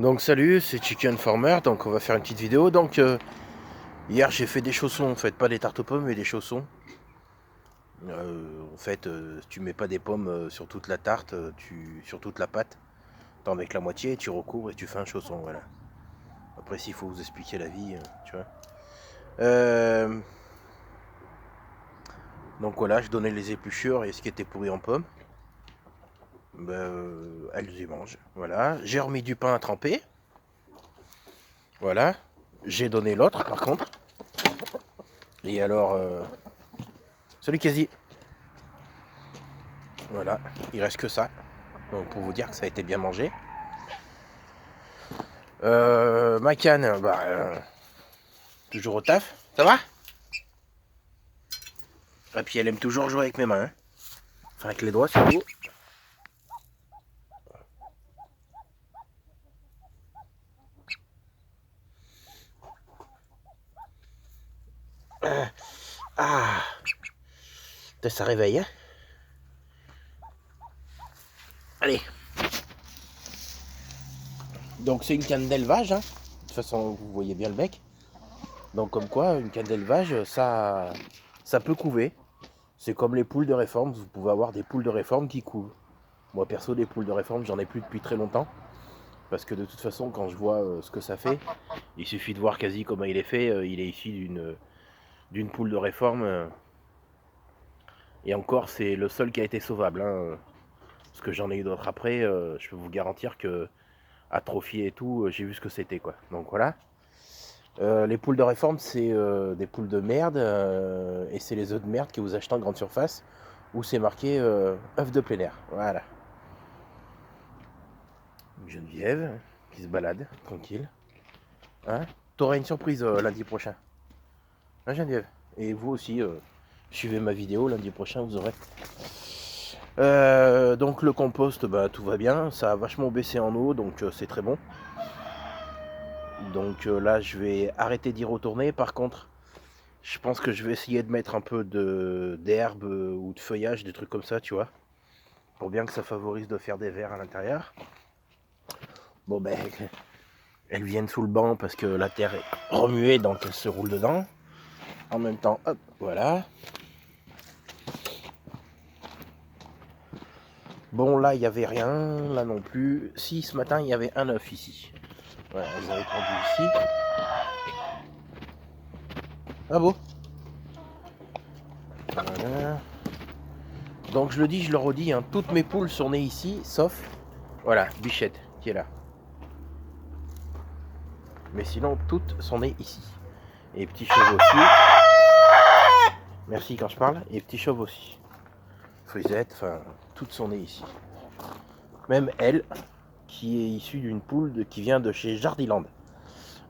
Donc salut, c'est Chicken Farmer, donc on va faire une petite vidéo. Donc hier j'ai fait des chaussons, en fait pas des tartes aux pommes mais des chaussons. Tu mets pas des pommes sur toute la tarte, sur toute la pâte, t'en mets que la moitié, tu recouvres et tu fais un chausson, voilà. Après s'il faut vous expliquer la vie, tu vois. Donc voilà, je donnais les épluchures et ce qui était pourri en pommes. Elles y mangent, voilà. J'ai remis du pain à tremper. Voilà. J'ai donné l'autre par contre. Et alors, salut quasi. Voilà, il reste que ça. Donc pour vous dire que ça a été bien mangé. Ma canne, toujours au taf. Ça va? Et puis elle aime toujours jouer avec mes mains. Hein. Enfin avec les doigts surtout. Ah, ça réveille. Hein. Allez. Donc c'est une canne d'élevage. Hein. De toute façon, vous voyez bien le bec. Donc comme quoi, une canne d'élevage, ça peut couver. C'est comme les poules de réforme. Vous pouvez avoir des poules de réforme qui couvent. Moi perso, des poules de réforme, j'en ai plus depuis très longtemps. Parce que de toute façon, quand je vois ce que ça fait, il suffit de voir quasi comment il est fait. Il est issu d'une poule de réforme. Et encore, c'est le seul qui a été sauvable. Hein. Parce que j'en ai eu d'autres après. Je peux vous garantir que atrophié et tout, j'ai vu ce que c'était, quoi. Donc voilà. Les poules de réforme, c'est des poules de merde. Et c'est les œufs de merde que vous achetez en grande surface. Où c'est marqué œufs de plein air. Voilà. Une Geneviève qui se balade, tranquille. Hein. T'auras une surprise lundi prochain. Hein, Geneviève? Et vous aussi, suivez ma vidéo, lundi prochain vous aurez. Donc le compost, tout va bien, ça a vachement baissé en eau, donc c'est très bon. Donc là je vais arrêter d'y retourner. Par contre, je pense que je vais essayer de mettre un peu d'herbe ou de feuillage, des trucs comme ça, tu vois. Pour bien que ça favorise de faire des vers à l'intérieur. Bon ben, elles viennent sous le banc parce que la terre est remuée, donc elles se roulent dedans. En même temps, hop, voilà. Bon, là, il n'y avait rien, là non plus. Si, ce matin, il y avait un œuf ici. Voilà, elles avaient pondu ici. Ah bon? Voilà. Donc, je le dis, je le redis, hein, toutes mes poules sont nées ici, sauf, voilà, Bichette, qui est là. Mais sinon, toutes sont nées ici. Et Petit Chauve aussi. Merci quand je parle. Et Petit Chauve aussi. Frisette, enfin, toutes sont nées ici. Même elle, qui est issue d'une poule qui vient de chez Jardiland.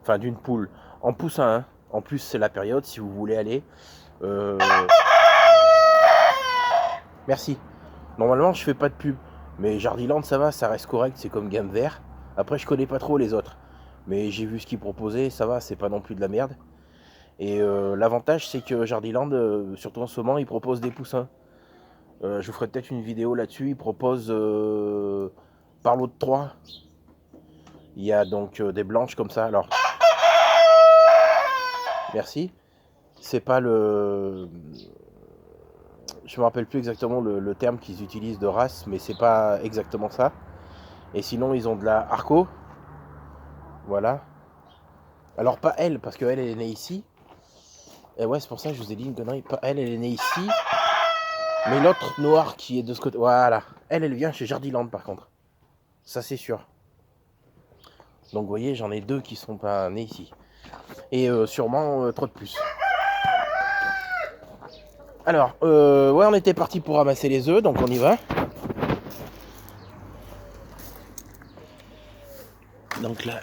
Enfin, d'une poule en poussin. Hein. En plus, c'est la période, si vous voulez aller. Merci. Normalement, je fais pas de pub. Mais Jardiland, ça va, ça reste correct. C'est comme Gamme Vert. Après, je connais pas trop les autres. Mais j'ai vu ce qu'ils proposaient. Ça va, c'est pas non plus de la merde. Et l'avantage, c'est que Jardiland, surtout en ce moment, ils proposent des poussins. Je vous ferai peut-être une vidéo là-dessus. Ils proposent par lot de 3. Il y a donc des blanches comme ça. Alors, merci. C'est pas le... Je me rappelle plus exactement le terme qu'ils utilisent de race, mais c'est pas exactement ça. Et sinon, ils ont de la Arco. Voilà. Alors, pas elle, parce qu'elle, elle est née ici. Et ouais, c'est pour ça que je vous ai dit une connerie. Pas elle, elle est née ici. Mais l'autre noire qui est de ce côté... Voilà. Elle vient chez Jardiland, par contre. Ça, c'est sûr. Donc, vous voyez, j'en ai 2 qui sont pas nés ici. Et sûrement trop de plus. Alors, ouais, on était parti pour ramasser les œufs, donc on y va. Donc là,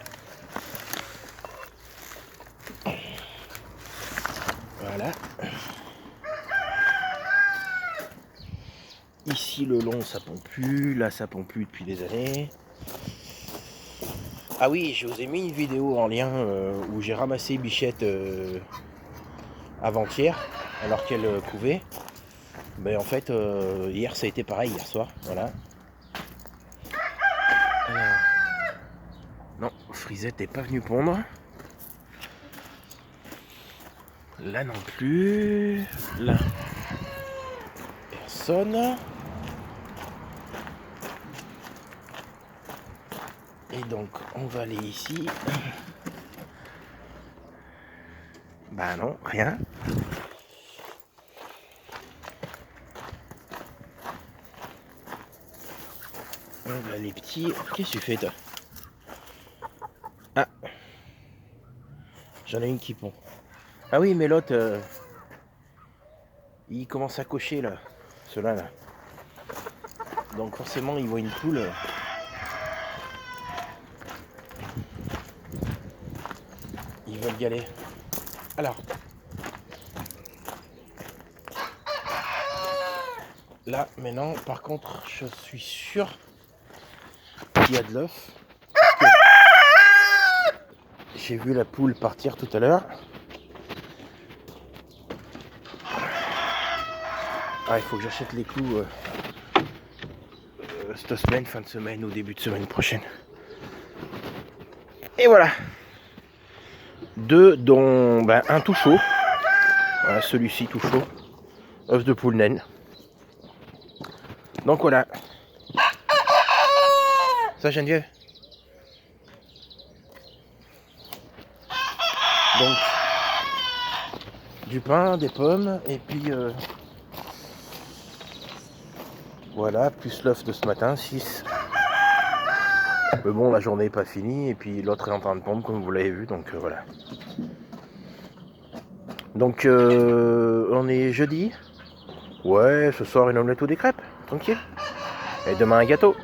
voilà. Ici le long ça pond plus, là ça pond plus depuis des années. Ah oui, je vous ai mis une vidéo en lien où j'ai ramassé Bichette avant-hier, alors qu'elle couvait. Ben en fait, hier ça a été pareil, hier soir, voilà. Alors... Non, frisette n'est pas venue pondre. Là non plus. Là, personne. Et donc, on va aller ici. Bah non, rien. Là, les petits. Qu'est-ce que tu fais, toi? Ah, j'en ai une qui pond. Ah oui, mais l'autre, il commence à cocher là. Ceux-là, là. Donc forcément, il voit une poule. Ils veulent y aller. Alors. Là, maintenant, par contre, je suis sûr qu'il y a de l'œuf. J'ai vu la poule partir tout à l'heure. Ah, il faut que j'achète les clous cette semaine, fin de semaine ou début de semaine prochaine. Et voilà. 2 dont un tout chaud. Voilà, celui-ci tout chaud. Œuf de poule naine. Donc voilà. Ça, Geneviève. Donc du pain, des pommes et puis voilà, plus l'œuf de ce matin, 6. Mais bon, la journée n'est pas finie et puis l'autre est en train de pondre comme vous l'avez vu, donc voilà. Donc on est jeudi. Ouais, ce soir une omelette ou des crêpes, tranquille. Et demain un gâteau.